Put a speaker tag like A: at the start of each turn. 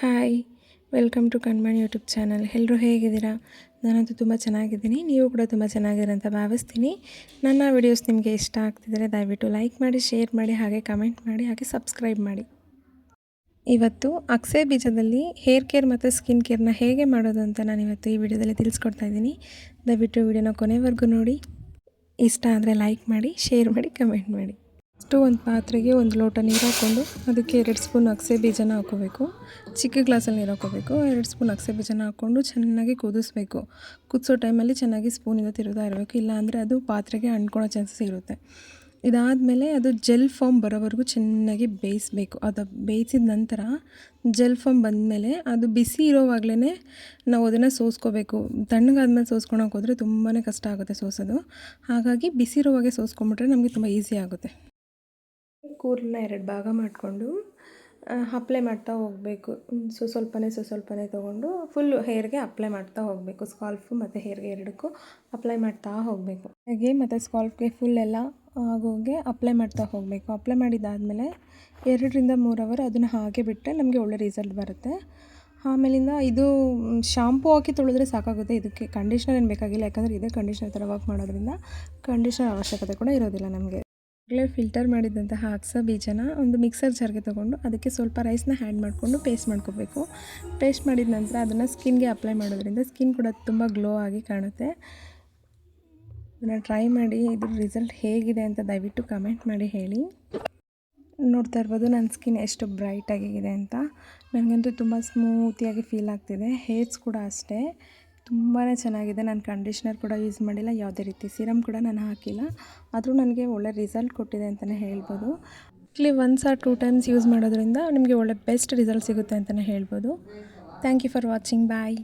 A: Hi welcome to Kanmani YouTube channel. ಎಲ್ಲರೂ ಹೇಗಿದ್ದೀರಾ? ನಾನಂತೂ ತುಂಬ ಚೆನ್ನಾಗಿದ್ದೀನಿ. ನೀವು ಕೂಡ ತುಂಬ ಚೆನ್ನಾಗಿದ್ದೀರ ಅಂತ ಭಾವಿಸ್ತೀನಿ. ನನ್ನ ವಿಡಿಯೋಸ್ ನಿಮಗೆ ಇಷ್ಟ ಆಗ್ತಿದ್ದರೆ ದಯವಿಟ್ಟು ಲೈಕ್ ಮಾಡಿ, ಶೇರ್ ಮಾಡಿ, ಹಾಗೆ ಕಮೆಂಟ್ ಮಾಡಿ, ಹಾಗೆ ಸಬ್ಸ್ಕ್ರೈಬ್ ಮಾಡಿ. ಇವತ್ತು ಅಗಸೆ ಬೀಜದಲ್ಲಿ ಹೇರ್ ಕೇರ್ ಮತ್ತು ಸ್ಕಿನ್ ಕೇರ್ನ ಹೇಗೆ ಮಾಡೋದು ಅಂತ ನಾನು ಇವತ್ತು ಈ ವಿಡಿಯೋದಲ್ಲಿ ತಿಳಿಸ್ಕೊಡ್ತಾ ಇದ್ದೀನಿ. ದಯವಿಟ್ಟು ವಿಡಿಯೋನ ಕೊನೆವರೆಗೂ ನೋಡಿ. ಇಷ್ಟ ಆದರೆ ಲೈಕ್ ಮಾಡಿ, ಶೇರ್ ಮಾಡಿ, ಕಮೆಂಟ್ ಮಾಡಿ. ಫಸ್ಟು ಒಂದು ಪಾತ್ರೆಗೆ 1 ಲೋಟ ನೀರು ಹಾಕ್ಕೊಂಡು ಅದಕ್ಕೆ 2 ಸ್ಪೂನ್ ಅಗಸೆ ಬೀಜನ ಹಾಕ್ಕೋಬೇಕು. ಚಿಕ್ಕ ಗ್ಲಾಸಲ್ಲಿ ನೀರು ಹಾಕ್ಕೋಬೇಕು. 2 ಸ್ಪೂನ್ ಅಗಸೆ ಬೀಜನ ಹಾಕ್ಕೊಂಡು ಚೆನ್ನಾಗಿ ಕುದಿಸ್ಬೇಕು. ಕುದಿಸೋ ಟೈಮಲ್ಲಿ ಚೆನ್ನಾಗಿ ಸ್ಪೂನಿಂದ ತಿರುಗ್ತಾ ಇರಬೇಕು, ಇಲ್ಲಾಂದರೆ ಅದು ಪಾತ್ರೆಗೆ ಅಂಟ್ಕೊಳ್ಳೋ ಚಾನ್ಸಸ್ ಇರುತ್ತೆ. ಇದಾದಮೇಲೆ ಅದು ಜೆಲ್ ಫಾರ್ಮ್ ಬರೋವರೆಗೂ ಚೆನ್ನಾಗಿ ಬೇಯಿಸಬೇಕು. ಅದು ಬೇಯಿಸಿದ ನಂತರ ಜೆಲ್ ಫಾರ್ಮ್ ಬಂದಮೇಲೆ ಅದು ಬಿಸಿ ಇರೋವಾಗಲೇ ನಾವು ಅದನ್ನು ಸೋಸ್ಕೋಬೇಕು. ತಣ್ಣಗಾದ್ಮೇಲೆ ಸೋಸ್ಕೊಳಕ್ಕೆ ಹೋದರೆ ತುಂಬಾ ಕಷ್ಟ ಆಗುತ್ತೆ ಸೋಸೋದು. ಹಾಗಾಗಿ ಬಿಸಿ ಇರೋವಾಗೆ ಸೋಸ್ಕೊಂಬಿಟ್ರೆ ನಮಗೆ ತುಂಬ ಈಸಿ ಆಗುತ್ತೆ. ಕೂದಲನ್ನ 2 ಭಾಗ ಮಾಡಿಕೊಂಡು ಅಪ್ಲೈ ಮಾಡ್ತಾ ಹೋಗಬೇಕು. ಸ್ವಲ್ಪನೇ ತೊಗೊಂಡು ಫುಲ್ಲು ಹೇರ್ಗೆ ಅಪ್ಲೈ ಮಾಡ್ತಾ ಹೋಗಬೇಕು. ಸ್ಕಾಲ್ಫು ಮತ್ತು ಹೇರ್ಗೆ ಎರಡಕ್ಕೂ ಅಪ್ಲೈ ಮಾಡ್ತಾ ಹೋಗಬೇಕು. ಹೇಗೆ ಮತ್ತು ಸ್ಕಾಲ್ಫ್ಗೆ ಫುಲ್ ಎಲ್ಲ ಆಗೋಗೆ ಅಪ್ಲೈ ಮಾಡ್ತಾ ಹೋಗಬೇಕು. ಅಪ್ಲೈ ಮಾಡಿದ್ದಾದಮೇಲೆ 2 ರಿಂದ 3 ಅವರ್ ಅದನ್ನು ಹಾಗೆ ಬಿಟ್ಟರೆ ನಮಗೆ ಒಳ್ಳೆ ರಿಸಲ್ಟ್ ಬರುತ್ತೆ. ಆಮೇಲಿಂದ ಇದು ಶಾಂಪೂ ಹಾಕಿ ತೊಳೆದ್ರೆ ಸಾಕಾಗುತ್ತೆ. ಇದಕ್ಕೆ ಕಂಡೀಷ್ನರ್ ಏನು ಬೇಕಾಗಿಲ್ಲ, ಯಾಕಂದರೆ ಇದೇ ಕಂಡೀಷ್ನರ್ ಥರ ವರ್ಕ್ ಮಾಡೋದ್ರಿಂದ ಕಂಡೀಷ್ನರ್ ಅವಶ್ಯಕತೆ ಕೂಡ ಇರೋದಿಲ್ಲ ನಮಗೆ. ಆಗಲೇ ಫಿಲ್ಟರ್ ಮಾಡಿದಂತಹ ಅಗಸೆ ಬೀಜನ ಒಂದು ಮಿಕ್ಸರ್ ಜಾರ್ಗೆ ತೊಗೊಂಡು ಅದಕ್ಕೆ ಸ್ವಲ್ಪ ರೈಸ್ನ ಆ್ಯಡ್ ಮಾಡಿಕೊಂಡು ಪೇಸ್ಟ್ ಮಾಡ್ಕೋಬೇಕು. ಪೇಸ್ಟ್ ಮಾಡಿದ ನಂತರ ಅದನ್ನು ಸ್ಕಿನ್ಗೆ ಅಪ್ಲೈ ಮಾಡೋದ್ರಿಂದ ಸ್ಕಿನ್ ಕೂಡ ತುಂಬ ಗ್ಲೋ ಆಗಿ ಕಾಣುತ್ತೆ. ಇದನ್ನು ಟ್ರೈ ಮಾಡಿ, ಇದ್ರ ರಿಸಲ್ಟ್ ಹೇಗಿದೆ ಅಂತ ದಯವಿಟ್ಟು ಕಮೆಂಟ್ ಮಾಡಿ ಹೇಳಿ. ನೋಡ್ತಾ ಇರ್ಬೋದು ನನ್ನ ಸ್ಕಿನ್ ಎಷ್ಟು ಬ್ರೈಟಾಗಿದೆ ಅಂತ. ನನಗಂತೂ ತುಂಬ ಸ್ಮೂತಿಯಾಗಿ ಫೀಲ್ ಆಗ್ತಿದೆ. ಹೇರ್ಸ್ ಕೂಡ ಅಷ್ಟೇ ತುಂಬಾ ಚೆನ್ನಾಗಿದೆ. ನಾನು ಕಂಡೀಷ್ನರ್ ಕೂಡ ಯೂಸ್ ಮಾಡಿಲ್ಲ, ಯಾವುದೇ ರೀತಿ ಸಿರಮ್ ಕೂಡ ನಾನು ಹಾಕಿಲ್ಲ. ಆದರೂ ನನಗೆ ಒಳ್ಳೆ ರಿಸಲ್ಟ್ ಕೊಟ್ಟಿದೆ ಅಂತಲೇ ಹೇಳ್ಬೋದು. ವೀಕ್ಲಿ 1 or 2 ಟೈಮ್ಸ್ ಯೂಸ್ ಮಾಡೋದ್ರಿಂದ ನಿಮಗೆ ಒಳ್ಳೆ ಬೆಸ್ಟ್ ರಿಸಲ್ಟ್ ಸಿಗುತ್ತೆ ಅಂತಲೇ ಹೇಳ್ಬೋದು. Thank you for watching. Bye.